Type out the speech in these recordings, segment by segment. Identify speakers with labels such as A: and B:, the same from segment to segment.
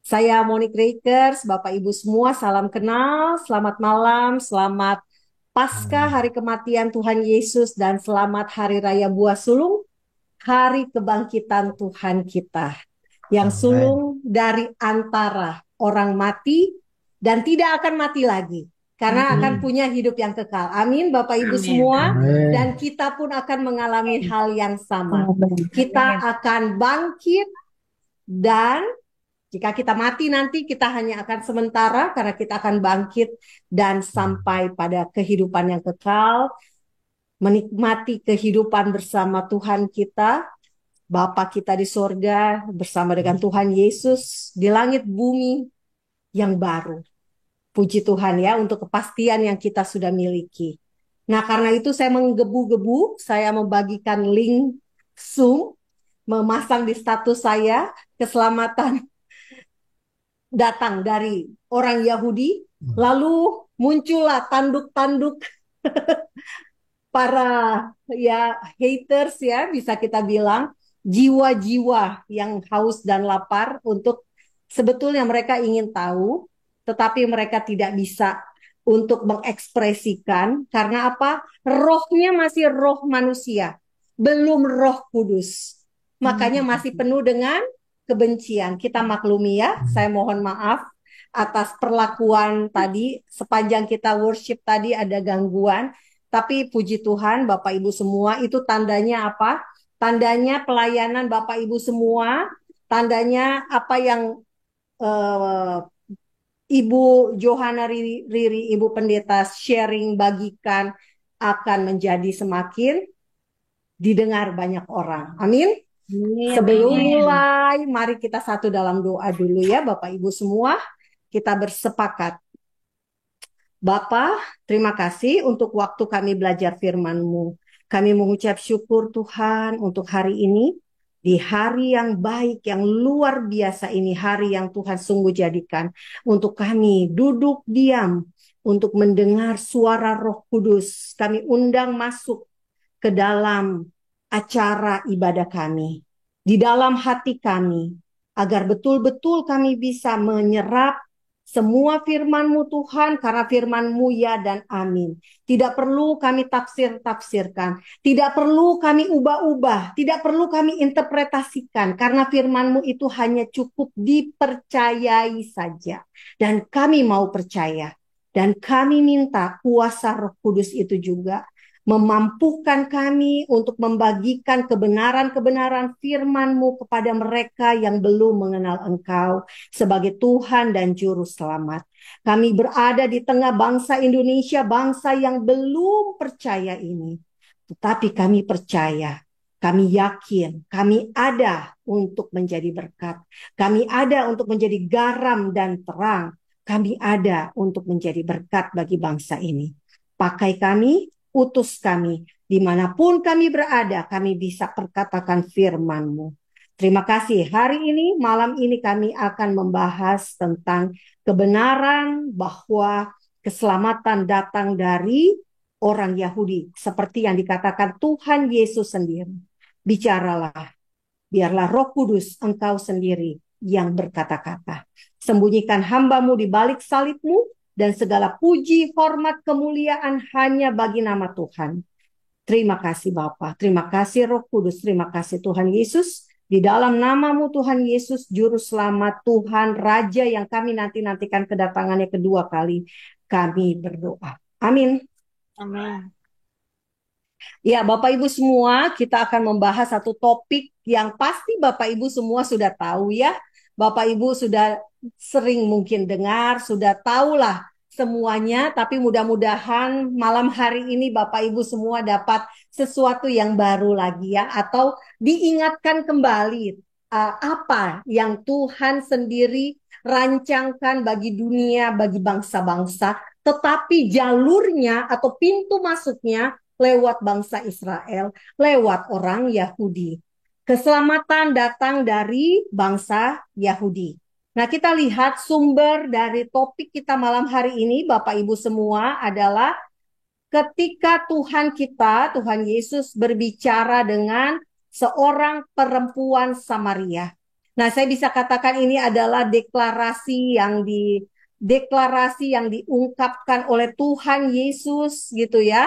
A: Saya Monique Rakers, Bapak Ibu semua, salam kenal, selamat malam, selamat Pasca Hari Kematian Tuhan Yesus, dan selamat Hari Raya Buah Sulung, Hari Kebangkitan Tuhan kita, yang
B: Amin.
A: sulung dari antara orang mati dan tidak akan mati lagi, karena akan
B: Hmm.
A: punya hidup yang kekal. Amin, Bapak Ibu
C: Amin.
A: semua, dan
B: Amin.
A: kita pun akan mengalami
C: Amin.
A: hal yang sama.
C: Amin.
A: Kita akan bangkit dan jika kita mati nanti kita hanya akan sementara karena kita akan bangkit dan sampai pada kehidupan yang kekal, menikmati kehidupan bersama Tuhan kita, Bapa kita di sorga bersama dengan Tuhan Yesus di langit bumi yang baru. Puji Tuhan ya untuk kepastian yang kita sudah miliki. Nah karena itu saya menggebu-gebu, saya membagikan link Zoom, memasang di status saya, keselamatan datang dari orang Yahudi, lalu muncullah tanduk-tanduk para ya haters ya, bisa kita bilang jiwa-jiwa yang haus dan lapar untuk sebetulnya mereka ingin tahu, tetapi mereka tidak bisa untuk mengekspresikan karena apa? Rohnya masih roh manusia, belum Roh Kudus. Makanya masih penuh dengan kebencian. Kita maklumi ya, saya mohon maaf atas perlakuan tadi, sepanjang kita worship tadi ada gangguan, tapi puji Tuhan Bapak Ibu semua itu tandanya apa? Tandanya pelayanan Bapak Ibu semua, tandanya apa yang eh, Ibu Johana Riri, Ibu Pendeta sharing bagikan akan menjadi semakin didengar banyak orang. Amin.
C: Amin.
A: Sebelum
C: Amin.
A: mulai, mari kita satu dalam doa dulu ya Bapak Ibu semua. Kita bersepakat. Bapa, terima kasih untuk waktu kami belajar firman-Mu. Kami mengucap syukur Tuhan untuk hari ini. Di hari yang baik, yang luar biasa ini, hari yang Tuhan sungguh jadikan. Untuk kami duduk diam, untuk mendengar suara Roh Kudus. Kami undang masuk ke dalam acara ibadah kami. Di dalam hati kami, agar betul-betul kami bisa menyerap semua firman-Mu Tuhan, karena firman-Mu ya dan amin. Tidak perlu kami tafsir-tafsirkan. Tidak perlu kami ubah-ubah. Tidak perlu kami interpretasikan. Karena firman-Mu itu hanya cukup dipercayai saja. Dan kami mau percaya. Dan kami minta kuasa Roh Kudus itu juga memampukan kami untuk membagikan kebenaran-kebenaran firman-Mu kepada mereka yang belum mengenal Engkau sebagai Tuhan dan Juru Selamat. Kami berada di tengah bangsa Indonesia, bangsa yang belum percaya ini. Tetapi kami percaya, kami yakin, kami ada untuk menjadi berkat. Kami ada untuk menjadi garam dan terang. Kami ada untuk menjadi berkat bagi bangsa ini. Pakai kami, utus kami, dimanapun kami berada, kami bisa perkatakan firman-Mu. Terima kasih. Hari ini, malam ini kami akan membahas tentang kebenaran bahwa keselamatan datang dari orang Yahudi. Seperti yang dikatakan Tuhan Yesus sendiri. Bicaralah, biarlah Roh Kudus Engkau sendiri yang berkata-kata. Sembunyikan hamba-Mu di balik salib-Mu, dan segala puji, hormat, kemuliaan hanya bagi nama Tuhan. Terima kasih Bapa, terima kasih Roh Kudus, terima kasih Tuhan Yesus. Di dalam namamu Tuhan Yesus, Juru Selamat, Tuhan, Raja yang kami nanti-nantikan kedatangannya kedua kali, kami berdoa. Amin.
C: Amin.
A: Ya, Bapak Ibu semua, kita akan membahas satu topik yang pasti Bapak Ibu semua sudah tahu ya. Bapak Ibu sudah sering mungkin dengar, sudah tahulah semuanya, tapi mudah-mudahan malam hari ini Bapak Ibu semua dapat sesuatu yang baru lagi ya, atau diingatkan kembali apa yang Tuhan sendiri rancangkan bagi dunia, bagi bangsa-bangsa, tetapi jalurnya atau pintu masuknya lewat bangsa Israel, lewat orang Yahudi. Keselamatan datang dari bangsa Yahudi. Nah, kita lihat sumber dari topik kita malam hari ini, Bapak Ibu semua, adalah ketika Tuhan kita, Tuhan Yesus berbicara dengan seorang perempuan Samaria. Nah, saya bisa katakan ini adalah deklarasi yang diungkapkan oleh Tuhan Yesus gitu ya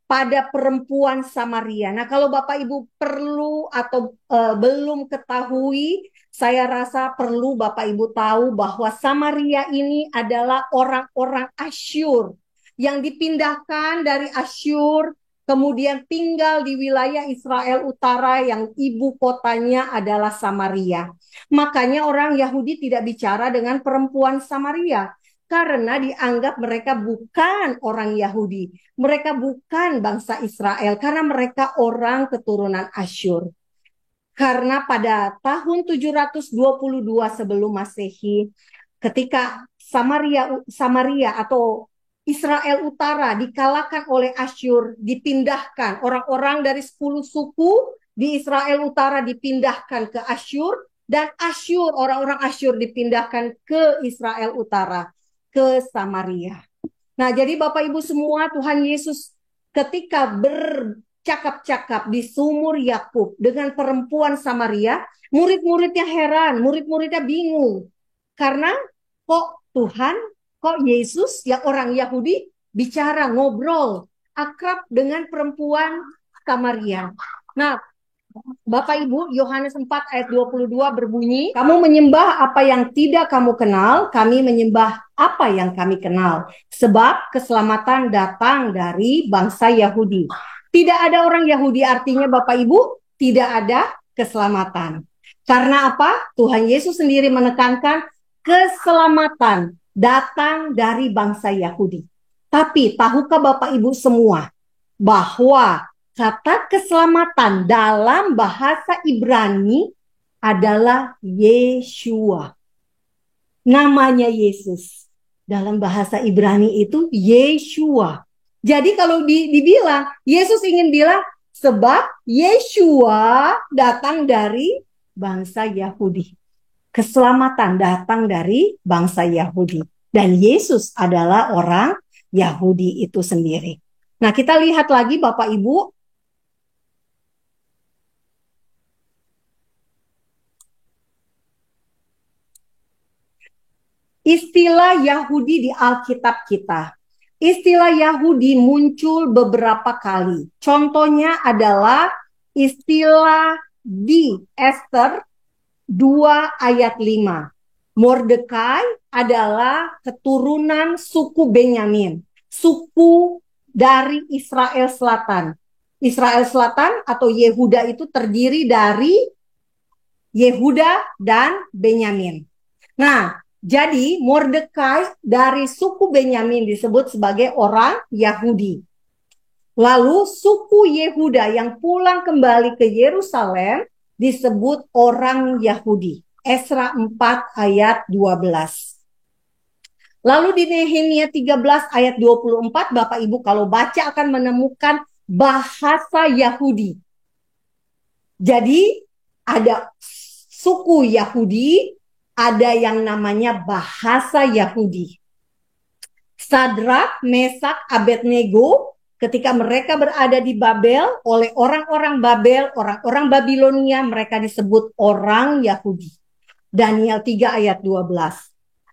A: pada perempuan Samaria. Nah, kalau Bapak Ibu perlu atau belum ketahui, saya rasa perlu Bapak Ibu tahu bahwa Samaria ini adalah orang-orang Asyur yang dipindahkan dari Asyur, kemudian tinggal di wilayah Israel Utara yang ibu kotanya adalah Samaria. Makanya orang Yahudi tidak bicara dengan perempuan Samaria karena dianggap mereka bukan orang Yahudi. Mereka bukan bangsa Israel karena mereka orang keturunan Asyur. Karena pada tahun 722 sebelum Masehi, ketika Samaria atau Israel Utara dikalahkan oleh Asyur, dipindahkan orang-orang dari 10 suku di Israel Utara dipindahkan ke Asyur, dan orang-orang Asyur dipindahkan ke Israel Utara, ke Samaria. Nah, jadi Bapak Ibu semua, Tuhan Yesus ketika bercakap-cakap di sumur Yakub dengan perempuan Samaria, murid-muridnya heran, murid-muridnya bingung. Karena Tuhan, kok Yesus yang orang Yahudi bicara, ngobrol, akrab dengan perempuan Samaria. Nah, Bapak Ibu, Yohanes 4 ayat 22 berbunyi, kamu menyembah apa yang tidak kamu kenal, kami menyembah apa yang kami kenal. Sebab keselamatan datang dari bangsa Yahudi. Tidak ada orang Yahudi, artinya Bapak Ibu, tidak ada keselamatan. Karena apa? Tuhan Yesus sendiri menekankan keselamatan datang dari bangsa Yahudi. Tapi tahukah Bapak Ibu semua bahwa kata keselamatan dalam bahasa Ibrani adalah Yeshua. Namanya Yesus. Dalam bahasa Ibrani itu Yeshua. Jadi kalau dibilang, Yesus ingin bilang, sebab Yeshua datang dari bangsa Yahudi. Keselamatan datang dari bangsa Yahudi. Dan Yesus adalah orang Yahudi itu sendiri. Nah, kita lihat lagi Bapak Ibu. Istilah Yahudi di Alkitab kita. Istilah Yahudi muncul beberapa kali. Contohnya adalah istilah di Esther 2 ayat 5. Mordekai adalah keturunan suku Benyamin, suku dari Israel Selatan. Israel Selatan atau Yehuda itu terdiri dari Yehuda dan Benyamin. Nah, jadi Mordekai dari suku Benyamin disebut sebagai orang Yahudi. Lalu suku Yehuda yang pulang kembali ke Yerusalem disebut orang Yahudi. Esra 4 ayat 12. Lalu di Nehemia 13 ayat 24, Bapak Ibu kalau baca akan menemukan bahasa Yahudi. Jadi ada suku Yahudi, ada yang namanya bahasa Yahudi. Sadrak, Mesak, Abednego, ketika mereka berada di Babel, oleh orang-orang Babel, orang-orang Babilonia, mereka disebut orang Yahudi. Daniel 3 ayat 12.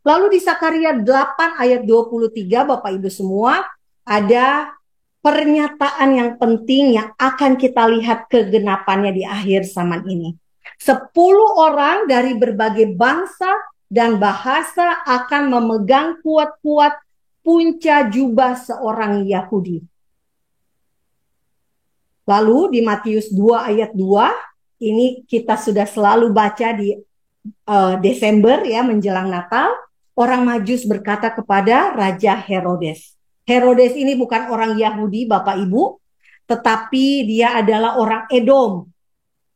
A: Lalu di Sakaria 8 ayat 23, Bapak Ibu semua, ada pernyataan yang penting yang akan kita lihat kegenapannya di akhir zaman ini. 10 orang dari berbagai bangsa dan bahasa akan memegang kuat-kuat punca jubah seorang Yahudi. Lalu di Matius 2 ayat 2, ini kita sudah selalu baca di Desember ya menjelang Natal, orang Majus berkata kepada Raja Herodes. Herodes ini bukan orang Yahudi Bapak Ibu, tetapi dia adalah orang Edom,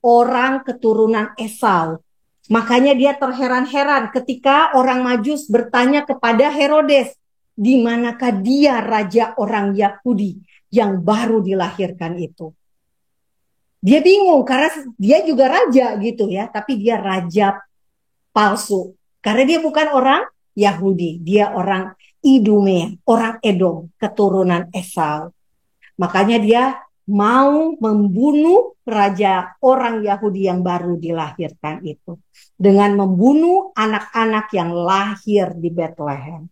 A: orang keturunan Esau. Makanya dia terheran-heran ketika orang Majus bertanya kepada Herodes, di manakah dia raja orang Yahudi yang baru dilahirkan itu. Dia bingung karena dia juga raja gitu ya, tapi dia raja palsu. Karena dia bukan orang Yahudi, dia orang Idumea, orang Edom, keturunan Esau. Makanya dia mau membunuh raja orang Yahudi yang baru dilahirkan itu dengan membunuh anak-anak yang lahir di Bethlehem.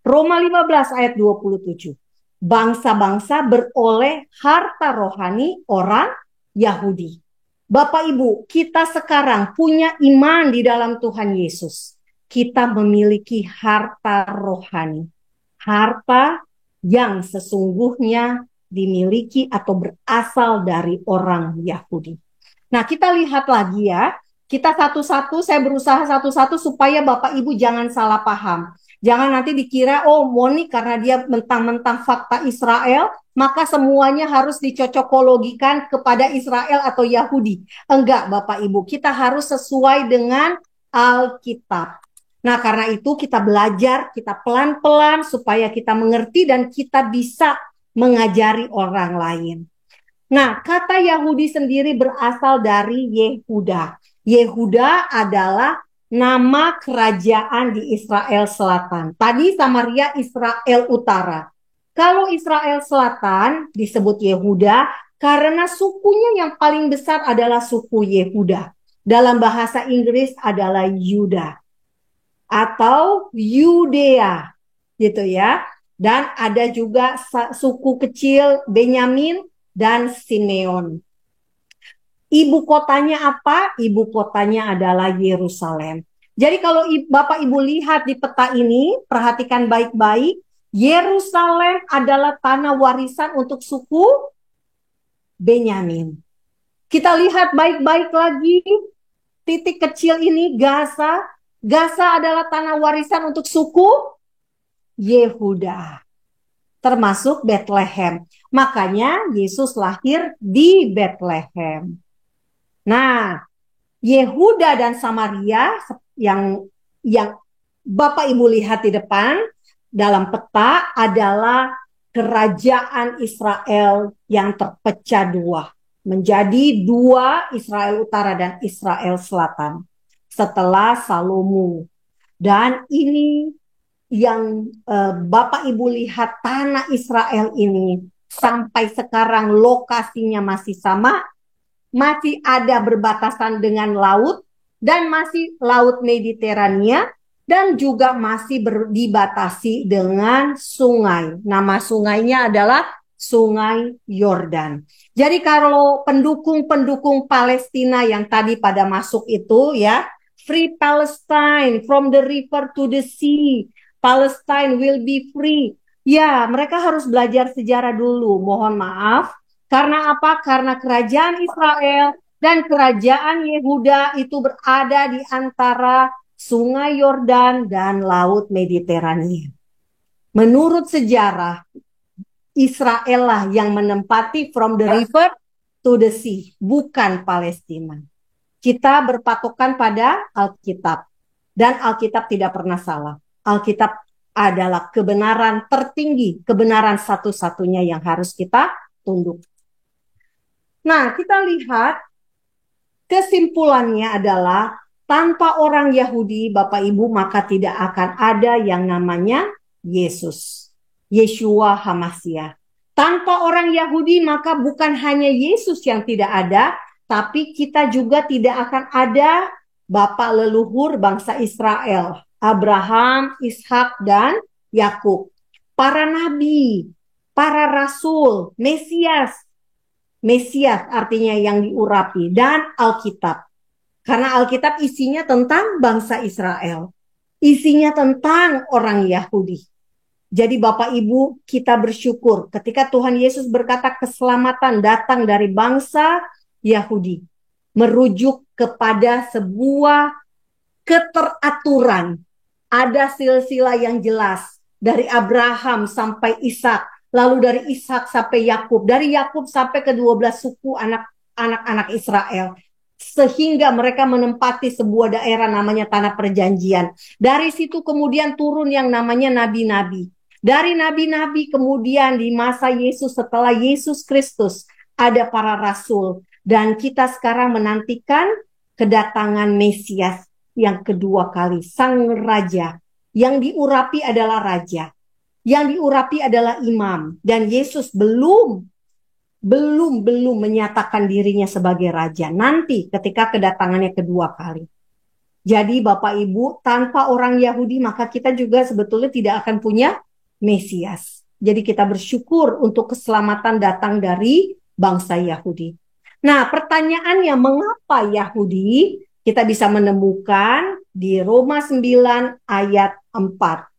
A: Roma 15 ayat 27. Bangsa-bangsa beroleh harta rohani orang Yahudi. Bapak Ibu, kita sekarang punya iman di dalam Tuhan Yesus. Kita memiliki harta rohani. Harta yang sesungguhnya dimiliki atau berasal dari orang Yahudi. Nah, kita lihat lagi ya. Kita satu-satu, saya berusaha satu-satu supaya Bapak Ibu jangan salah paham. Jangan nanti dikira, oh Moni karena dia mentang-mentang fakta Israel, maka semuanya harus dicocokologikan kepada Israel atau Yahudi. Enggak Bapak Ibu, kita harus sesuai dengan Alkitab. Nah karena itu kita belajar, kita pelan-pelan supaya kita mengerti dan kita bisa mengajari orang lain. Nah, kata Yahudi sendiri berasal dari Yehuda. Yehuda adalah nama kerajaan di Israel Selatan. Tadi Samaria Israel Utara. Kalau Israel Selatan disebut Yehuda karena sukunya yang paling besar adalah suku Yehuda. Dalam bahasa Inggris adalah Yuda atau Yudea gitu ya. Dan ada juga suku kecil Benyamin dan Simeon. Ibu kotanya apa? Ibu kotanya adalah Yerusalem. Jadi kalau Bapak Ibu lihat di peta ini, perhatikan baik-baik, Yerusalem adalah tanah warisan untuk suku Benyamin. Kita lihat baik-baik lagi, titik kecil ini Gaza. Gaza adalah tanah warisan untuk suku Yehuda, termasuk Bethlehem. Makanya Yesus lahir di Bethlehem. Nah, Yehuda dan Samaria yang Bapak Ibu lihat di depan dalam peta adalah kerajaan Israel yang terpecah dua. Menjadi dua, Israel Utara dan Israel Selatan. Setelah Salomo. Dan ini yang Bapak Ibu lihat tanah Israel ini sampai sekarang lokasinya masih sama, masih ada berbatasan dengan laut dan masih laut Mediterania dan juga masih dibatasi dengan sungai. Nama sungainya adalah Sungai Yordan. Jadi kalau pendukung-pendukung Palestina yang tadi pada masuk itu ya, Free Palestine from the river to the sea. Palestine will be free. Ya, mereka harus belajar sejarah dulu. Mohon maaf. Karena apa? Karena kerajaan Israel dan kerajaan Yehuda itu berada di antara Sungai Yordan dan Laut Mediterania. Menurut sejarah, Israel lah yang menempati from the river to the sea, bukan Palestina. Kita berpatokan pada Alkitab. Dan Alkitab tidak pernah salah. Alkitab adalah kebenaran tertinggi, kebenaran satu-satunya yang harus kita tunduk. Nah, kita lihat kesimpulannya adalah tanpa orang Yahudi, Bapak Ibu, maka tidak akan ada yang namanya Yesus, Yeshua HaMashiach. Tanpa orang Yahudi, maka bukan hanya Yesus yang tidak ada, tapi kita juga tidak akan ada bapak leluhur bangsa Israel, Abraham, Ishak, dan Yakub. Para nabi, para rasul, Mesias artinya yang diurapi, dan Alkitab. Karena Alkitab isinya tentang bangsa Israel. Isinya tentang orang Yahudi. Jadi Bapak Ibu, kita bersyukur ketika Tuhan Yesus berkata keselamatan datang dari bangsa Yahudi. Merujuk kepada sebuah keteraturan. Ada silsilah yang jelas. Dari Abraham sampai Ishak. Lalu dari Ishak sampai Yakub. Dari Yakub sampai ke 12 suku anak-anak Israel. Sehingga mereka menempati sebuah daerah namanya Tanah Perjanjian. Dari situ kemudian turun yang namanya nabi-nabi. Dari nabi-nabi kemudian di masa Yesus, setelah Yesus Kristus, ada para rasul. Dan kita sekarang menantikan kedatangan Mesias yang kedua kali, Sang Raja. Yang diurapi adalah Raja. Yang diurapi adalah imam. Dan Yesus belum belum menyatakan dirinya sebagai raja. Nanti ketika kedatangannya kedua kali. Jadi Bapak Ibu, tanpa orang Yahudi maka kita juga sebetulnya tidak akan punya Mesias. Jadi kita bersyukur untuk keselamatan datang dari bangsa Yahudi. Nah, pertanyaannya mengapa Yahudi? Kita bisa menemukan di Roma 9 ayat 4.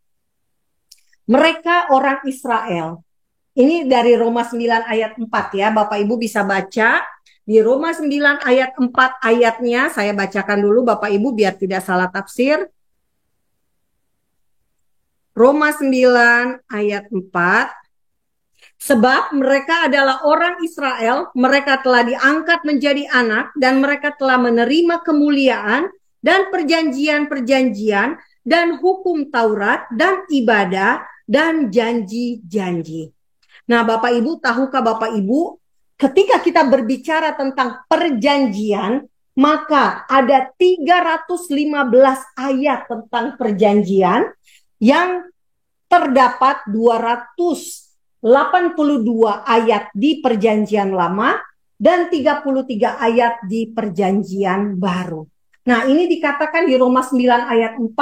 A: Mereka orang Israel. Ini dari Roma 9 ayat 4 ya. Bapak Ibu bisa baca. Di Roma 9 ayat 4 ayatnya, saya bacakan dulu Bapak Ibu biar tidak salah tafsir. Roma 9 ayat 4. Sebab mereka adalah orang Israel, mereka telah diangkat menjadi anak, dan mereka telah menerima kemuliaan, dan perjanjian-perjanjian, dan hukum Taurat, dan ibadah, dan janji-janji. Nah Bapak Ibu, tahukah Bapak Ibu, ketika kita berbicara tentang perjanjian, maka ada 315 ayat tentang perjanjian yang terdapat 282 ayat di perjanjian lama dan 33 ayat di perjanjian baru. Nah ini dikatakan di Roma 9 ayat 4,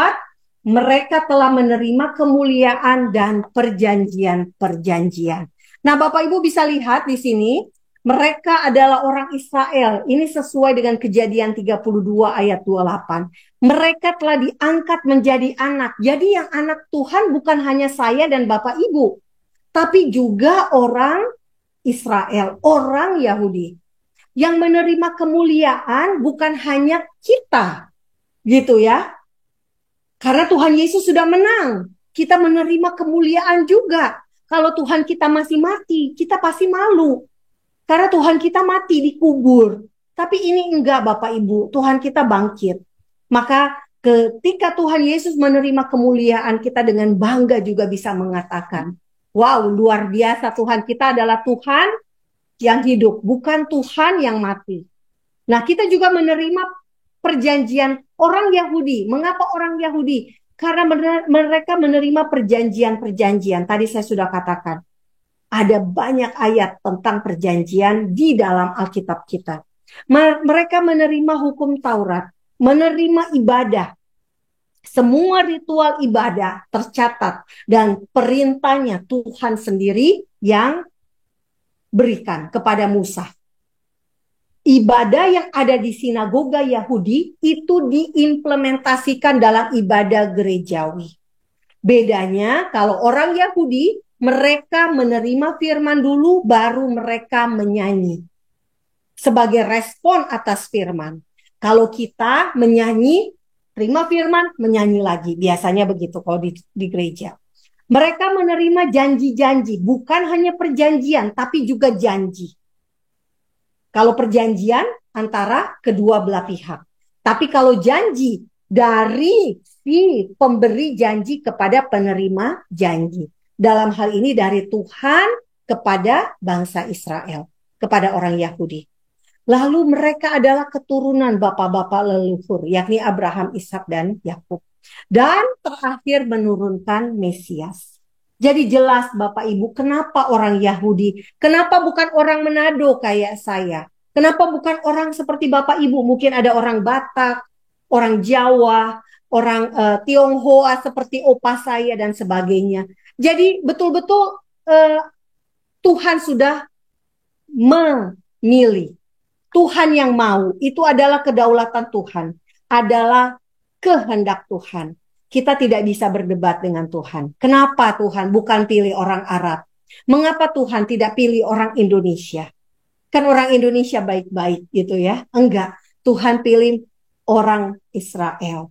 A: mereka telah menerima kemuliaan dan perjanjian-perjanjian. Nah, Bapak Ibu bisa lihat di sini, mereka adalah orang Israel. Ini sesuai dengan Kejadian 32 ayat 28. Mereka telah diangkat menjadi anak. Jadi yang anak Tuhan bukan hanya saya dan Bapak Ibu, tapi juga orang Israel, orang Yahudi. Yang menerima kemuliaan bukan hanya kita, gitu ya. Karena Tuhan Yesus sudah menang. Kita menerima kemuliaan juga. Kalau Tuhan kita masih mati, kita pasti malu. Karena Tuhan kita mati dikubur. Tapi ini enggak Bapak Ibu, Tuhan kita bangkit. Maka ketika Tuhan Yesus menerima kemuliaan, kita dengan bangga juga bisa mengatakan, wow, luar biasa, Tuhan kita adalah Tuhan yang hidup, bukan Tuhan yang mati. Nah, kita juga menerima perjanjian orang Yahudi. Mengapa orang Yahudi? Karena mereka menerima perjanjian-perjanjian. Tadi saya sudah katakan, ada banyak ayat tentang perjanjian di dalam Alkitab kita. Mereka menerima hukum Taurat, menerima ibadah. Semua ritual ibadah tercatat dan perintahnya Tuhan sendiri yang berikan kepada Musa. Ibadah yang ada di sinagoga Yahudi itu diimplementasikan dalam ibadah gerejawi. Bedanya kalau orang Yahudi, mereka menerima firman dulu baru mereka menyanyi. Sebagai respon atas firman. Kalau kita menyanyi, terima firman, menyanyi lagi. Biasanya begitu kalau di gereja. Mereka menerima janji-janji, bukan hanya perjanjian, tapi juga janji. Kalau perjanjian antara kedua belah pihak. Tapi kalau janji dari si pemberi janji kepada penerima janji. Dalam hal ini dari Tuhan kepada bangsa Israel. Kepada orang Yahudi. Lalu mereka adalah keturunan bapak-bapak leluhur. Yakni Abraham, Ishak, dan Yakub. Dan terakhir menurunkan Mesias. Jadi jelas Bapak Ibu, kenapa orang Yahudi? Kenapa bukan orang Manado kayak saya? Kenapa bukan orang seperti Bapak Ibu? Mungkin ada orang Batak, orang Jawa, orang Tionghoa seperti opa saya dan sebagainya. Jadi betul-betul Tuhan sudah memilih. Tuhan yang mau, itu adalah kedaulatan Tuhan. Adalah kehendak Tuhan. Kita tidak bisa berdebat dengan Tuhan. Kenapa Tuhan bukan pilih orang Arab? Mengapa Tuhan tidak pilih orang Indonesia? Kan orang Indonesia baik-baik gitu ya. Enggak, Tuhan pilih orang Israel.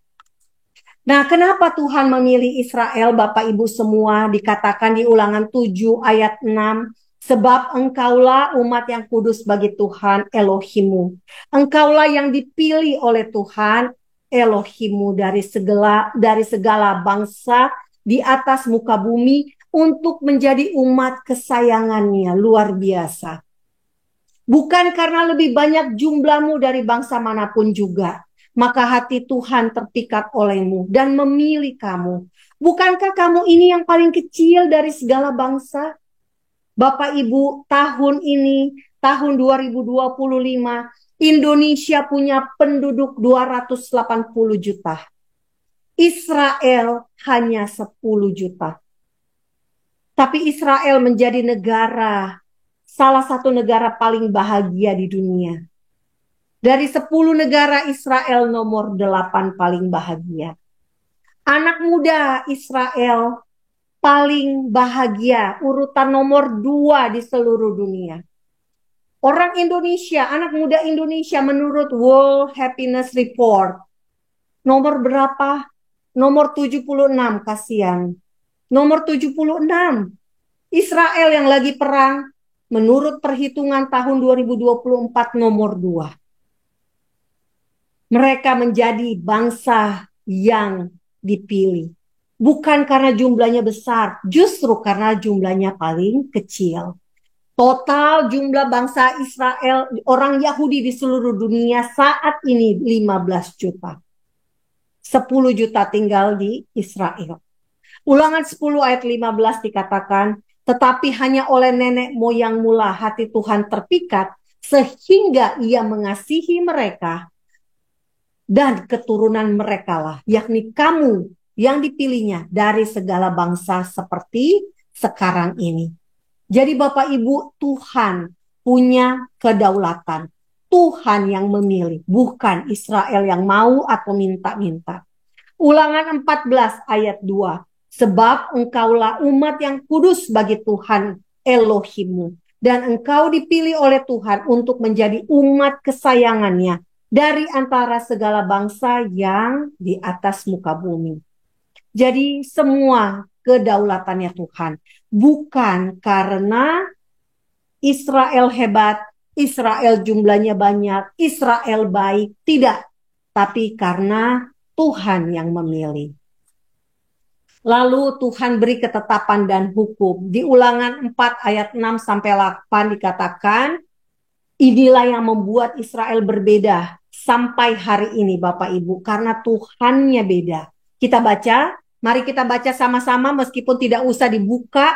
A: Nah, kenapa Tuhan memilih Israel, Bapak Ibu semua? Dikatakan di Ulangan 7 ayat 6. Sebab engkaulah umat yang kudus bagi Tuhan Elohimmu. Engkaulah yang dipilih oleh Tuhan Elohimmu dari segala bangsa di atas muka bumi untuk menjadi umat kesayangannya. Luar biasa. Bukan karena lebih banyak jumlahmu dari bangsa manapun juga. Maka hati Tuhan terpikat olehmu dan memilih kamu. Bukankah kamu ini yang paling kecil dari segala bangsa? Bapak Ibu, tahun ini, tahun 2025, Indonesia punya penduduk 280 juta. Israel hanya 10 juta. Tapi Israel menjadi salah satu negara paling bahagia di dunia. Dari 10 negara, Israel nomor 8 paling bahagia. Anak muda Israel paling bahagia, urutan nomor 2 di seluruh dunia. Orang Indonesia, anak muda Indonesia menurut World Happiness Report, nomor berapa? Nomor 76, kasihan. Nomor 76. Israel yang lagi perang, menurut perhitungan tahun 2024 nomor 2. Mereka menjadi bangsa yang dipilih. Bukan karena jumlahnya besar, justru karena jumlahnya paling kecil. Total jumlah bangsa Israel, orang Yahudi di seluruh dunia saat ini 15 juta. 10 juta tinggal di Israel. Ulangan 10 ayat 15 dikatakan, tetapi hanya oleh nenek moyang mula hati Tuhan terpikat, sehingga ia mengasihi mereka dan keturunan mereka lah, yakni kamu yang dipilihnya dari segala bangsa seperti sekarang ini. Jadi Bapak Ibu, Tuhan punya kedaulatan. Tuhan yang memilih, bukan Israel yang mau atau minta-minta. Ulangan 14 ayat 2. Sebab engkaulah umat yang kudus bagi Tuhan Elohimmu. Dan engkau dipilih oleh Tuhan untuk menjadi umat kesayangannya dari antara segala bangsa yang di atas muka bumi. Jadi semua kedaulatannya Tuhan. Bukan karena Israel hebat, Israel jumlahnya banyak, Israel baik. Tidak. Tapi karena Tuhan yang memilih. Lalu Tuhan beri ketetapan dan hukum. Di Ulangan 4 ayat 6 sampai 8 dikatakan, inilah yang membuat Israel berbeda sampai hari ini Bapak Ibu, karena Tuhannya beda. Kita baca, mari kita baca sama-sama meskipun tidak usah dibuka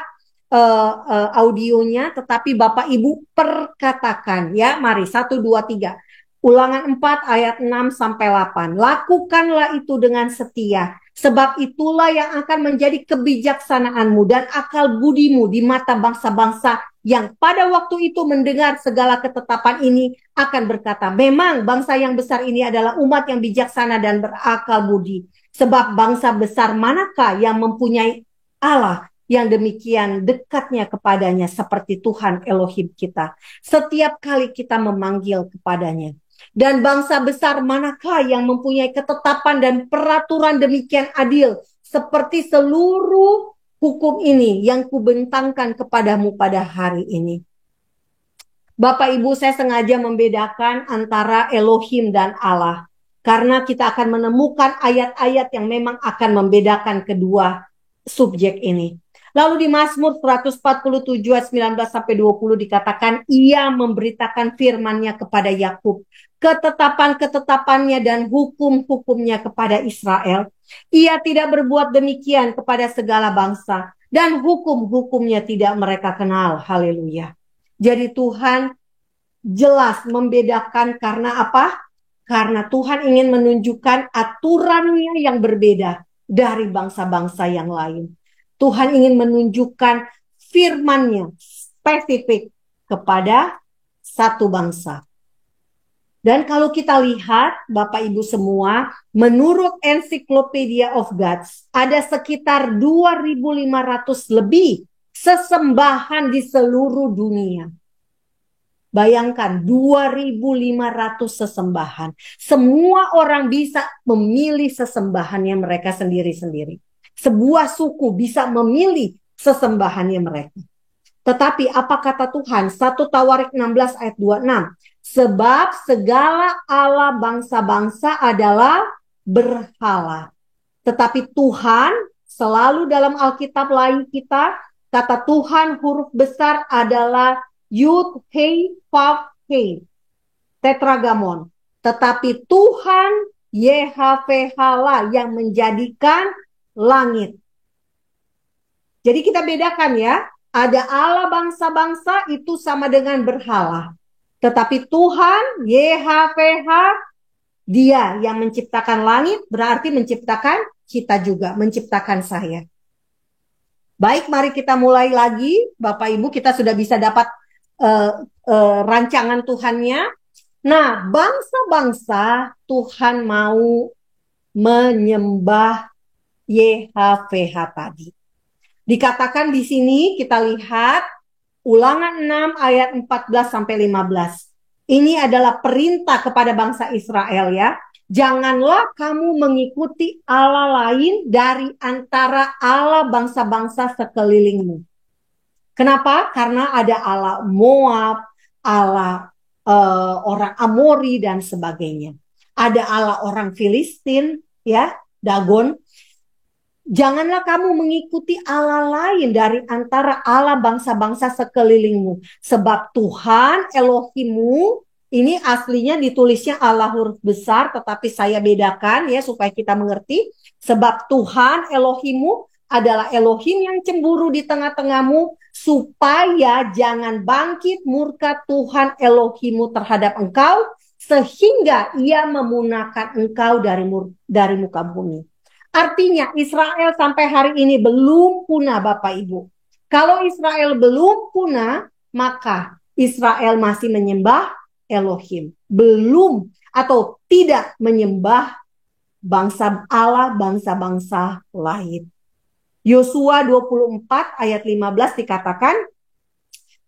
A: audionya, tetapi Bapak Ibu perkatakan ya. Mari 1, 2, 3. Ulangan 4 ayat 6 sampai 8. Lakukanlah itu dengan setia, sebab itulah yang akan menjadi kebijaksanaanmu dan akal budimu di mata bangsa-bangsa yang pada waktu itu mendengar segala ketetapan ini akan berkata, memang bangsa yang besar ini adalah umat yang bijaksana dan berakal budi. Sebab bangsa besar manakah yang mempunyai Allah yang demikian dekatnya kepadanya seperti Tuhan Elohim kita. Setiap kali kita memanggil kepadanya. Dan bangsa besar manakah yang mempunyai ketetapan dan peraturan demikian adil seperti seluruh hukum ini yang kubentangkan kepadamu pada hari ini. Bapak Ibu, saya sengaja membedakan antara Elohim dan Allah. Karena kita akan menemukan ayat-ayat yang memang akan membedakan kedua subjek ini. Lalu di Mazmur 147 ayat 19 sampai 20 dikatakan, ia memberitakan firman-Nya kepada Yakub, ketetapan-ketetapannya dan hukum-hukumnya kepada Israel. Ia tidak berbuat demikian kepada segala bangsa, dan hukum-hukumnya tidak mereka kenal. Haleluya. Jadi Tuhan jelas membedakan karena apa? Karena Tuhan ingin menunjukkan aturannya yang berbeda dari bangsa-bangsa yang lain. Tuhan ingin menunjukkan firman-Nya spesifik kepada satu bangsa. Dan kalau kita lihat, Bapak Ibu semua, menurut Encyclopedia of Gods, ada sekitar 2.500 lebih sesembahan di seluruh dunia. Bayangkan 2.500 sesembahan. Semua orang bisa memilih sesembahannya mereka sendiri-sendiri. Sebuah suku bisa memilih sesembahannya mereka. Tetapi apa kata Tuhan? 1 Tawarik 16 ayat 26. Sebab segala Allah bangsa-bangsa adalah berhala. Tetapi Tuhan selalu dalam Alkitab lain kita, kata Tuhan huruf besar adalah Yud, Hei, Vav, Hei. Tetragamon. Tetapi Tuhan YHVH yang menjadikan langit. Jadi kita bedakan ya. Ada Allah bangsa-bangsa itu sama dengan berhala. Tetapi Tuhan YHWH, Dia yang menciptakan langit berarti menciptakan kita juga, menciptakan saya. Baik, mari kita mulai lagi. Bapak Ibu, kita sudah bisa dapat rancangan Tuhannya. Nah, bangsa-bangsa Tuhan mau menyembah YHWH tadi. Dikatakan di sini kita lihat Ulangan 6 ayat 14 sampai 15. Ini adalah perintah kepada bangsa Israel ya. Janganlah kamu mengikuti Allah lain dari antara Allah bangsa-bangsa sekelilingmu. Kenapa? Karena ada Allah Moab, Allah orang Amori dan sebagainya. Ada Allah orang Filistin ya, Dagon. Janganlah kamu mengikuti Allah lain dari antara Allah bangsa-bangsa sekelilingmu. Sebab Tuhan Elohimmu, ini aslinya ditulisnya Allah huruf besar, tetapi saya bedakan ya supaya kita mengerti. Sebab Tuhan Elohimmu adalah Elohim yang cemburu di tengah-tengahmu, supaya jangan bangkit murka Tuhan Elohimmu terhadap engkau, sehingga ia memunahkan engkau dari muka bumi. Artinya Israel sampai hari ini belum punah Bapak Ibu. Kalau Israel belum punah, maka Israel masih menyembah Elohim. Belum atau tidak menyembah bangsa Allah, bangsa-bangsa lain. Yosua 24 ayat 15 dikatakan,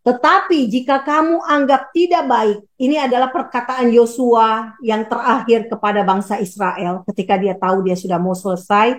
A: tetapi jika kamu anggap tidak baik, ini adalah perkataan Yosua yang terakhir kepada bangsa Israel ketika dia tahu dia sudah mau selesai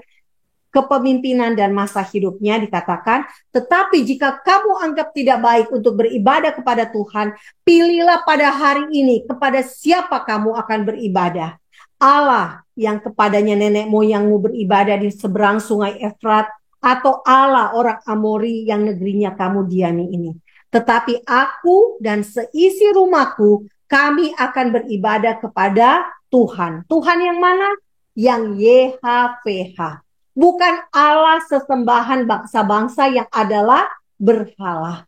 A: kepemimpinan dan masa hidupnya, dikatakan, tetapi jika kamu anggap tidak baik untuk beribadah kepada Tuhan, pilihlah pada hari ini kepada siapa kamu akan beribadah. Allah yang kepadanya nenek moyangmu beribadah di seberang sungai Efrat, atau Allah orang Amori yang negerinya kamu diami ini. Tetapi aku dan seisi rumahku, kami akan beribadah kepada Tuhan. Tuhan yang mana? Yang YHWH. Bukan Allah sesembahan bangsa-bangsa yang adalah berhala.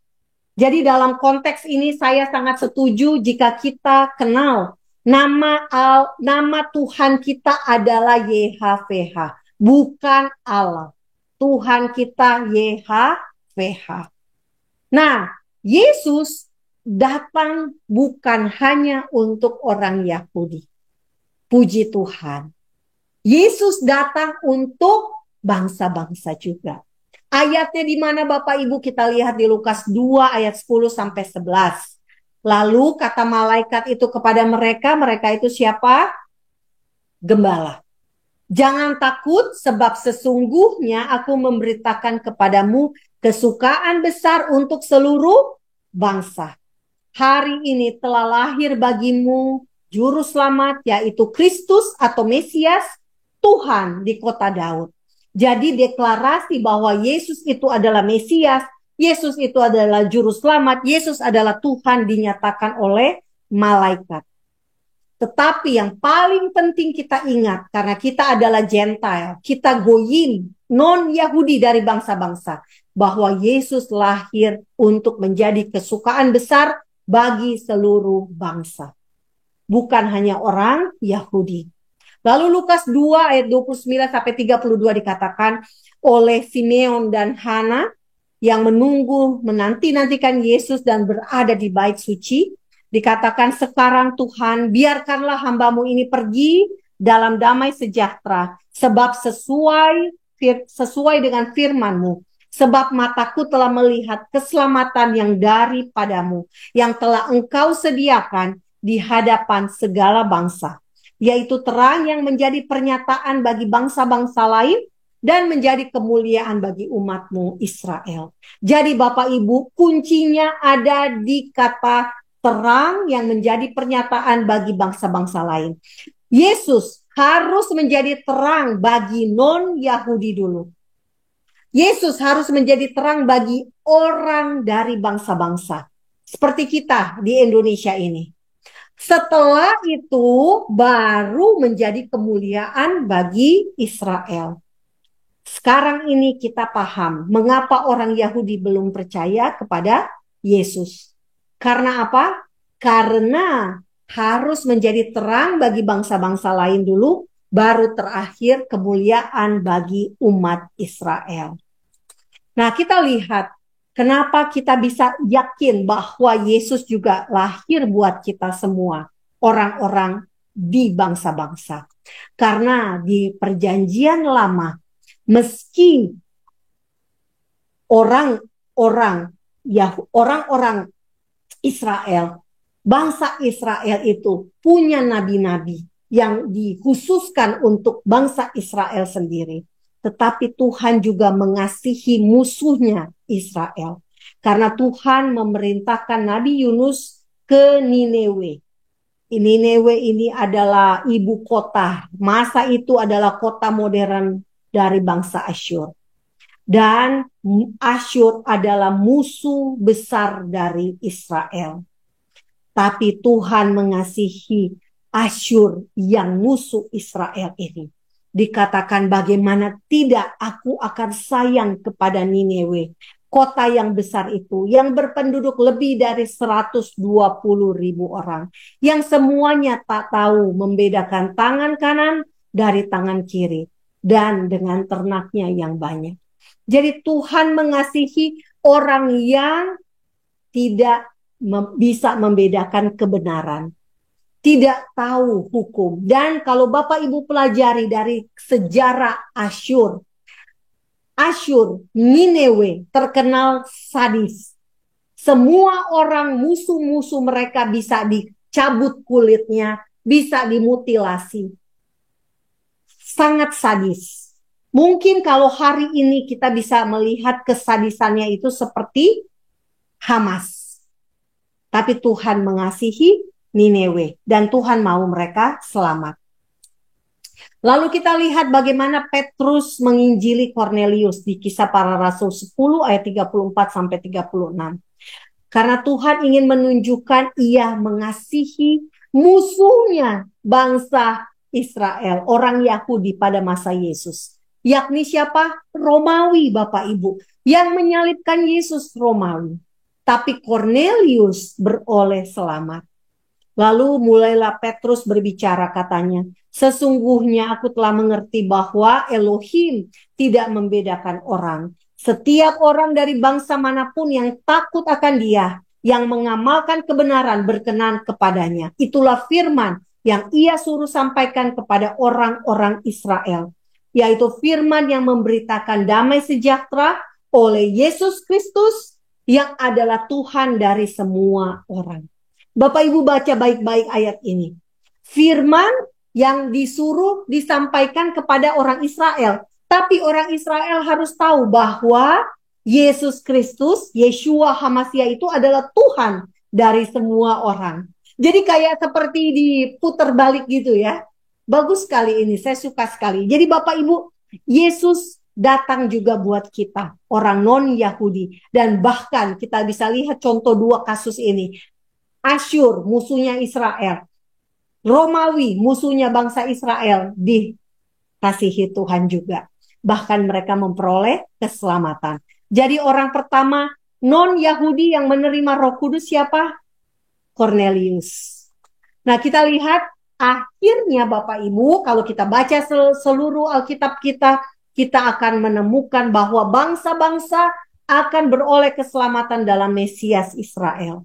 A: Jadi dalam konteks ini saya sangat setuju jika kita kenal nama Tuhan kita adalah YHWH. Bukan Allah. Tuhan kita YHWH. Nah, Yesus datang bukan hanya untuk orang Yahudi. Puji Tuhan. Yesus datang untuk bangsa-bangsa juga. Ayatnya di mana Bapak Ibu kita lihat di Lukas 2 ayat 10 sampai 11. Lalu kata malaikat itu kepada mereka itu siapa? Gembala. Jangan takut sebab sesungguhnya aku memberitakan kepadamu kesukaan besar untuk seluruh bangsa. Hari ini telah lahir bagimu juru selamat, yaitu Kristus atau Mesias, Tuhan di kota Daud. Jadi deklarasi bahwa Yesus itu adalah Mesias, Yesus itu adalah juru selamat, Yesus adalah Tuhan dinyatakan oleh malaikat. Tetapi yang paling penting kita ingat, karena kita adalah Gentile, kita goyim, non-Yahudi dari bangsa-bangsa, bahwa Yesus lahir untuk menjadi kesukaan besar bagi seluruh bangsa. Bukan hanya orang Yahudi. Lalu Lukas 2 ayat 29 sampai 32 dikatakan, oleh Simeon dan Hana yang menanti-nantikan Yesus dan berada di bait suci, dikatakan, sekarang Tuhan, biarkanlah hambamu ini pergi dalam damai sejahtera, sebab sesuai dengan firman-Mu. Sebab mataku telah melihat keselamatan yang daripadamu, yang telah Engkau sediakan di hadapan segala bangsa, yaitu terang yang menjadi pernyataan bagi bangsa-bangsa lain dan menjadi kemuliaan bagi umat-Mu Israel. Jadi Bapak Ibu, kuncinya ada di kata terang yang menjadi pernyataan bagi bangsa-bangsa lain. Yesus harus menjadi terang bagi non-Yahudi dulu. Yesus harus menjadi terang bagi orang dari bangsa-bangsa. Seperti kita di Indonesia ini. Setelah itu baru menjadi kemuliaan bagi Israel. Sekarang ini kita paham mengapa orang Yahudi belum percaya kepada Yesus. Karena apa? Karena harus menjadi terang bagi bangsa-bangsa lain dulu, baru terakhir kemuliaan bagi umat Israel. Nah, kita lihat kenapa kita bisa yakin bahwa Yesus juga lahir buat kita semua, orang-orang di bangsa-bangsa. Karena di perjanjian lama, meski orang-orang Israel, bangsa Israel itu punya nabi-nabi yang dikhususkan untuk bangsa Israel sendiri. Tetapi Tuhan juga mengasihi musuhnya Israel. Karena Tuhan memerintahkan Nabi Yunus ke Nineveh. Nineveh ini adalah ibu kota. Masa itu adalah kota modern dari bangsa Asyur. Dan Asyur adalah musuh besar dari Israel. Tapi Tuhan mengasihi Asyur yang musuh Israel ini. Dikatakan bagaimana tidak aku akan sayang kepada Nineveh. Kota yang besar itu, yang berpenduduk lebih dari 120.000 orang. Yang semuanya tak tahu membedakan tangan kanan dari tangan kiri. Dan dengan ternaknya yang banyak. Jadi Tuhan mengasihi orang yang tidak bisa membedakan kebenaran, tidak tahu hukum. Dan kalau Bapak Ibu pelajari dari sejarah Asyur, Nineveh terkenal sadis. Semua orang musuh-musuh mereka bisa dicabut kulitnya, bisa dimutilasi. Sangat sadis. Mungkin kalau hari ini kita bisa melihat kesadisannya itu seperti Hamas. Tapi Tuhan mengasihi Nineveh dan Tuhan mau mereka selamat. Lalu kita lihat bagaimana Petrus menginjili Kornelius di Kisah Para Rasul 10 ayat 34 sampai 36. Karena Tuhan ingin menunjukkan ia mengasihi musuhnya bangsa Israel, orang Yahudi pada masa Yesus. Yakni siapa? Romawi, Bapak Ibu. Yang menyalibkan Yesus Romawi. Tapi Kornelius beroleh selamat. Lalu mulailah Petrus berbicara, katanya, sesungguhnya aku telah mengerti bahwa Elohim tidak membedakan orang. Setiap orang dari bangsa manapun yang takut akan Dia, yang mengamalkan kebenaran berkenan kepadanya. Itulah firman yang ia suruh sampaikan kepada orang-orang Israel, yaitu firman yang memberitakan damai sejahtera oleh Yesus Kristus yang adalah Tuhan dari semua orang. Bapak Ibu baca baik-baik ayat ini. Firman yang disuruh disampaikan kepada orang Israel. Tapi orang Israel harus tahu bahwa Yesus Kristus, Yeshua HaMashiach itu adalah Tuhan dari semua orang. Jadi kayak seperti diputar balik gitu ya. Bagus sekali ini, saya suka sekali. Jadi Bapak Ibu, Yesus datang juga buat kita, orang non-Yahudi. Dan bahkan kita bisa lihat contoh dua kasus ini. Asyur, musuhnya Israel. Romawi, musuhnya bangsa Israel, dikasihi Tuhan juga. Bahkan mereka memperoleh keselamatan. Jadi orang pertama non-Yahudi yang menerima Roh Kudus siapa? Kornelius. Nah, kita lihat akhirnya Bapak Ibu, kalau kita baca seluruh Alkitab kita akan menemukan bahwa bangsa-bangsa akan beroleh keselamatan dalam Mesias Israel.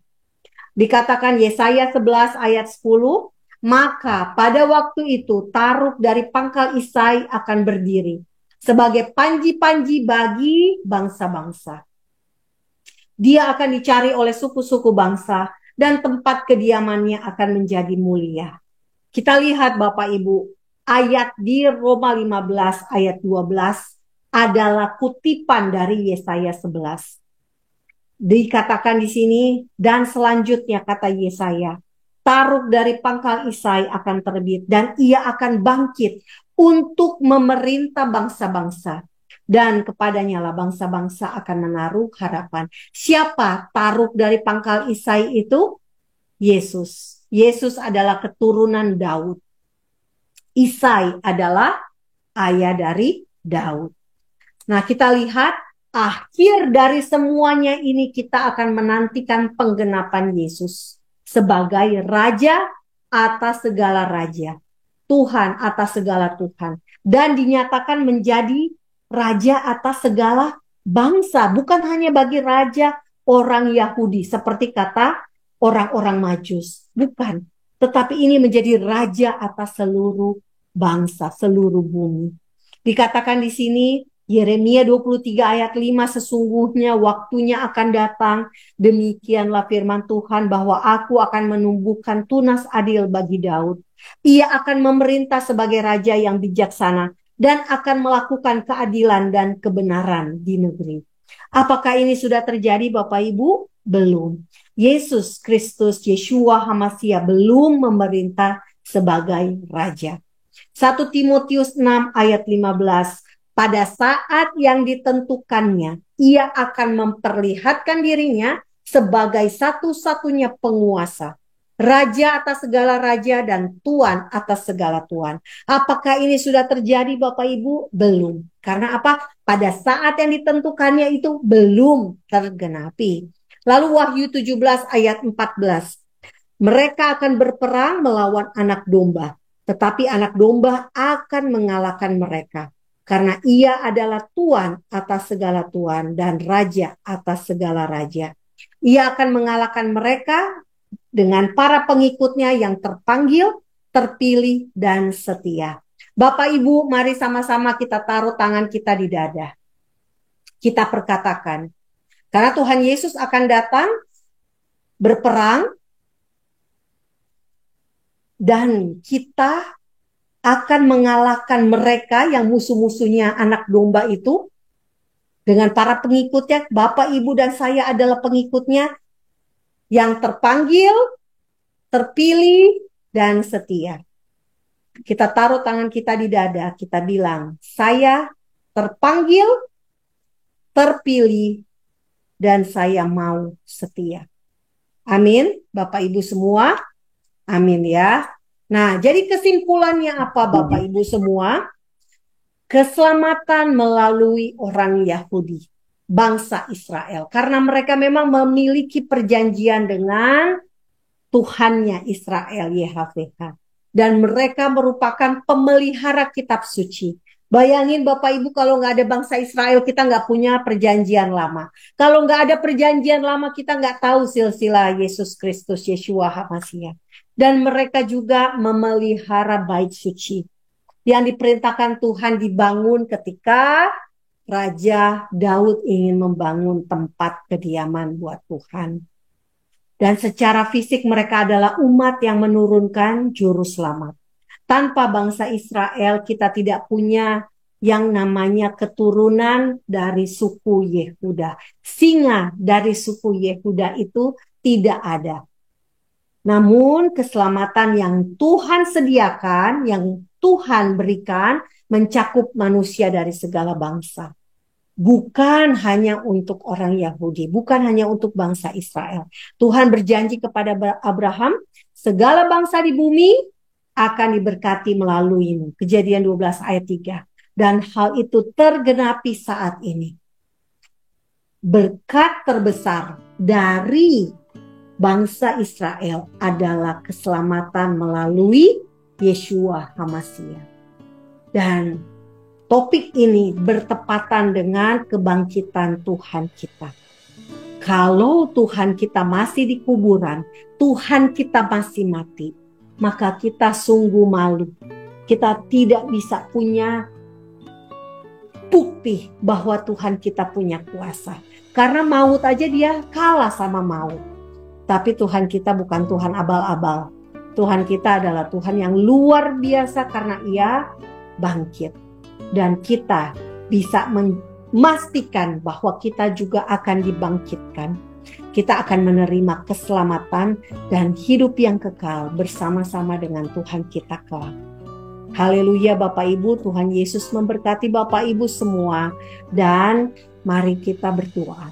A: Dikatakan Yesaya 11 ayat 10, maka pada waktu itu Taruk dari pangkal Isai akan berdiri sebagai panji-panji bagi bangsa-bangsa. Dia akan dicari oleh suku-suku bangsa dan tempat kediamannya akan menjadi mulia. Kita lihat Bapak Ibu, ayat di Roma 15 ayat 12 adalah kutipan dari Yesaya 11. Dikatakan di sini, dan selanjutnya kata Yesaya, Taruk dari pangkal Isai akan terbit dan ia akan bangkit untuk memerintah bangsa-bangsa. Dan kepadanya lah bangsa-bangsa akan menaruh harapan. Siapa Taruk dari pangkal Isai itu? Yesus. Yesus adalah keturunan Daud. Isai adalah ayah dari Daud. Nah, kita lihat akhir dari semuanya ini kita akan menantikan penggenapan Yesus sebagai Raja atas segala raja, Tuhan atas segala Tuhan, dan dinyatakan menjadi Raja atas segala bangsa, bukan hanya bagi raja orang Yahudi seperti kata orang-orang Majus, bukan, tetapi ini menjadi Raja atas seluruh bangsa, seluruh bumi. Dikatakan di sini Yeremia 23 ayat 5, sesungguhnya waktunya akan datang, demikianlah firman Tuhan, bahwa aku akan menumbuhkan tunas adil bagi Daud. Ia akan memerintah sebagai raja yang bijaksana dan akan melakukan keadilan dan kebenaran di negeri. Apakah ini sudah terjadi Bapak Ibu? Belum. Yesus Kristus, Yeshua HaMashiach belum memerintah sebagai raja. 1 Timotius 6 ayat 15. Pada saat yang ditentukannya, ia akan memperlihatkan dirinya sebagai satu-satunya penguasa, raja atas segala raja dan tuan atas segala tuan. Apakah ini sudah terjadi Bapak Ibu? Belum. Karena apa? Pada saat yang ditentukannya itu belum tergenapi. Lalu Wahyu 17 ayat 14. Mereka akan berperang melawan anak domba, tetapi anak domba akan mengalahkan mereka. Karena ia adalah Tuan atas segala Tuan dan Raja atas segala Raja. Ia akan mengalahkan mereka dengan para pengikutnya yang terpanggil, terpilih, dan setia. Bapak Ibu, mari sama-sama kita taruh tangan kita di dada. Kita perkatakan, karena Tuhan Yesus akan datang berperang, dan kita akan mengalahkan mereka yang musuh-musuhnya anak domba itu dengan para pengikutnya. Bapak, Ibu, dan saya adalah pengikutnya yang terpanggil, terpilih, dan setia. Kita taruh tangan kita di dada, kita bilang, saya terpanggil, terpilih, dan saya mau setia. Amin, Bapak Ibu semua. Amin ya. Nah, jadi kesimpulannya apa Bapak Ibu semua? Keselamatan melalui orang Yahudi, bangsa Israel. Karena mereka memang memiliki perjanjian dengan Tuhannya Israel, YHWH. Dan mereka merupakan pemelihara kitab suci. Bayangin Bapak Ibu, kalau nggak ada bangsa Israel, kita nggak punya perjanjian lama. Kalau nggak ada perjanjian lama, kita nggak tahu silsilah Yesus Kristus, Yeshua HaMashiach. Dan mereka juga memelihara bait suci yang diperintahkan Tuhan dibangun ketika Raja Daud ingin membangun tempat kediaman buat Tuhan. Dan secara fisik mereka adalah umat yang menurunkan juru selamat. Tanpa bangsa Israel kita tidak punya yang namanya keturunan dari suku Yehuda. Singa dari suku Yehuda itu tidak ada. Namun keselamatan yang Tuhan sediakan, yang Tuhan berikan, mencakup manusia dari segala bangsa. Bukan hanya untuk orang Yahudi, bukan hanya untuk bangsa Israel. Tuhan berjanji kepada Abraham, segala bangsa di bumi akan diberkati melaluimu. Kejadian 12 ayat 3. Dan hal itu tergenapi saat ini. Berkat terbesar dari bangsa Israel adalah keselamatan melalui Yeshua HaMashiach. Dan topik ini bertepatan dengan kebangkitan Tuhan kita. Kalau Tuhan kita masih di kuburan, Tuhan kita masih mati, maka kita sungguh malu. Kita tidak bisa punya bukti bahwa Tuhan kita punya kuasa. Karena maut aja dia kalah sama maut. Tapi Tuhan kita bukan Tuhan abal-abal. Tuhan kita adalah Tuhan yang luar biasa karena ia bangkit. Dan kita bisa memastikan bahwa kita juga akan dibangkitkan. Kita akan menerima keselamatan dan hidup yang kekal bersama-sama dengan Tuhan kita kelak. Haleluya Bapak Ibu, Tuhan Yesus memberkati Bapak Ibu semua. Dan mari kita berdoa.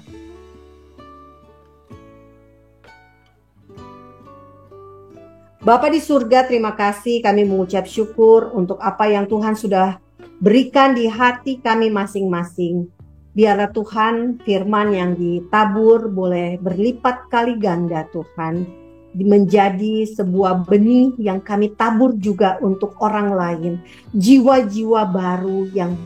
A: Bapa di surga, terima kasih, kami mengucap syukur untuk apa yang Tuhan sudah Berikan di hati kami masing-masing. Biarlah Tuhan firman yang ditabur boleh berlipat kali ganda Tuhan, menjadi sebuah benih yang kami tabur juga untuk orang lain. Jiwa-jiwa baru yang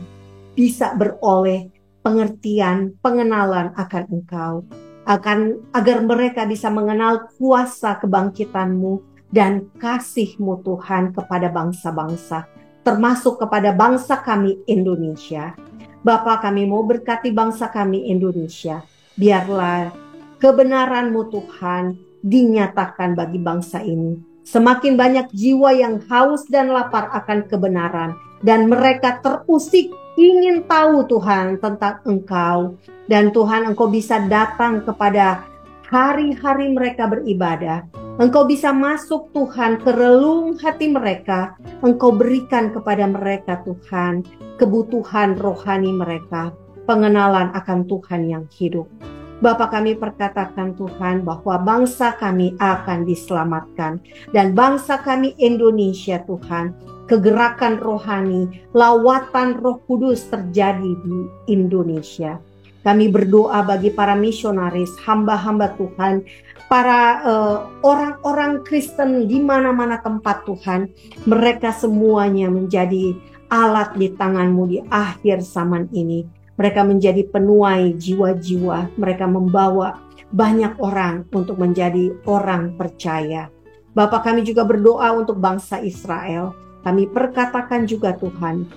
A: bisa beroleh pengertian, pengenalan akan Engkau. Agar mereka bisa mengenal kuasa kebangkitan-Mu dan kasih-Mu Tuhan kepada bangsa-bangsa, termasuk kepada bangsa kami Indonesia. Bapa, kami mau berkati bangsa kami Indonesia. Biarlah kebenaran-Mu Tuhan dinyatakan bagi bangsa ini. Semakin banyak jiwa yang haus dan lapar akan kebenaran, dan mereka terusik ingin tahu Tuhan tentang Engkau. Dan Tuhan, Engkau bisa datang kepada hari-hari mereka beribadah. Engkau bisa masuk Tuhan ke relung hati mereka. Engkau berikan kepada mereka Tuhan kebutuhan rohani mereka, pengenalan akan Tuhan yang hidup. Bapa, kami perkatakan Tuhan bahwa bangsa kami akan diselamatkan, dan bangsa kami Indonesia Tuhan, kegerakan rohani, lawatan Roh Kudus terjadi di Indonesia. Kami berdoa bagi para misionaris, hamba-hamba Tuhan, para orang-orang Kristen di mana-mana tempat Tuhan, mereka semuanya menjadi alat di tangan-Mu di akhir zaman ini. Mereka menjadi penuai jiwa-jiwa, mereka membawa banyak orang untuk menjadi orang percaya. Bapa, kami juga berdoa untuk bangsa Israel. Kami perkatakan juga Tuhan,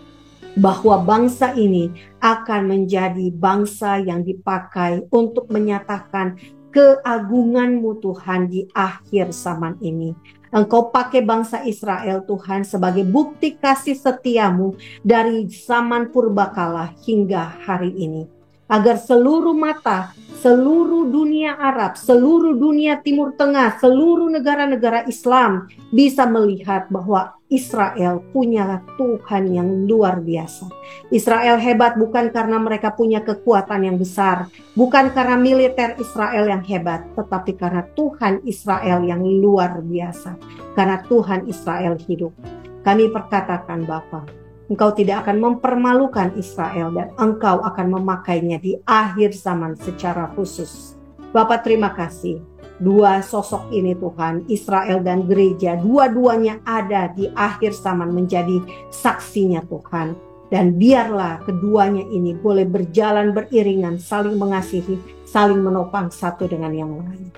A: bahwa bangsa ini akan menjadi bangsa yang dipakai untuk menyatakan keagungan-Mu Tuhan di akhir zaman ini. Engkau pakai bangsa Israel Tuhan sebagai bukti kasih setia-Mu dari zaman purbakala hingga hari ini. Agar seluruh mata, seluruh dunia Arab, seluruh dunia Timur Tengah, seluruh negara-negara Islam bisa melihat bahwa Israel punya Tuhan yang luar biasa. Israel hebat bukan karena mereka punya kekuatan yang besar, bukan karena militer Israel yang hebat, tetapi karena Tuhan Israel yang luar biasa. Karena Tuhan Israel hidup. Kami perkatakan Bapa, Engkau tidak akan mempermalukan Israel, dan Engkau akan memakainya di akhir zaman secara khusus. Bapa, terima kasih. Dua sosok ini Tuhan, Israel dan gereja, dua-duanya ada di akhir zaman menjadi saksinya Tuhan. Dan biarlah keduanya ini boleh berjalan beriringan, saling mengasihi, saling menopang satu dengan yang lain.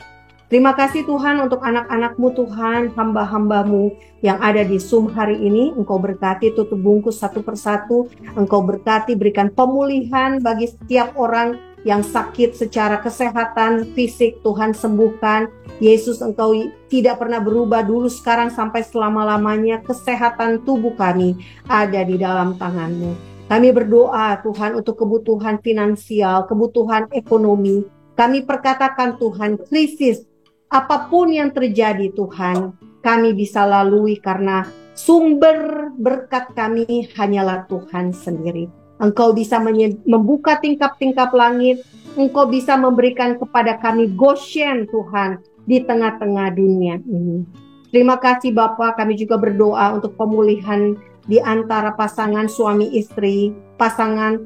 A: Terima kasih Tuhan untuk anak-anak-Mu Tuhan, hamba-hamba-Mu yang ada di Zoom hari ini. Engkau berkati, tutup bungkus satu persatu. Engkau berkati, berikan pemulihan bagi setiap orang yang sakit secara kesehatan fisik. Tuhan sembuhkan. Yesus, Engkau tidak pernah berubah dulu, sekarang, sampai selama-lamanya. Kesehatan tubuh kami ada di dalam tangan-Mu. Kami berdoa Tuhan untuk kebutuhan finansial, kebutuhan ekonomi. Kami perkatakan Tuhan, krisis apapun yang terjadi Tuhan, kami bisa lalui karena sumber berkat kami hanyalah Tuhan sendiri. Engkau bisa membuka tingkap-tingkap langit. Engkau bisa memberikan kepada kami Goshen Tuhan di tengah-tengah dunia ini. Terima kasih Bapa, kami juga berdoa untuk pemulihan di antara pasangan suami istri, pasangan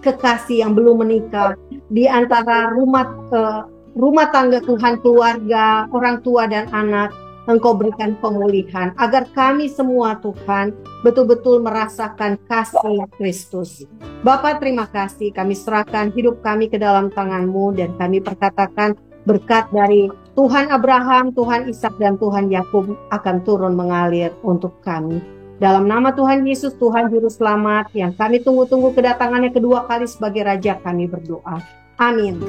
A: kekasih yang belum menikah, di antara rumah tangga Tuhan, keluarga, orang tua dan anak. Engkau berikan pemulihan agar kami semua Tuhan betul-betul merasakan kasih Kristus. Bapa, terima kasih, kami serahkan hidup kami ke dalam tangan-Mu, dan kami perkatakan berkat dari Tuhan Abraham, Tuhan Ishak dan Tuhan Yakub akan turun mengalir untuk kami. Dalam nama Tuhan Yesus, Tuhan Juru Selamat yang kami tunggu-tunggu kedatangannya kedua kali sebagai Raja, kami berdoa. Amin.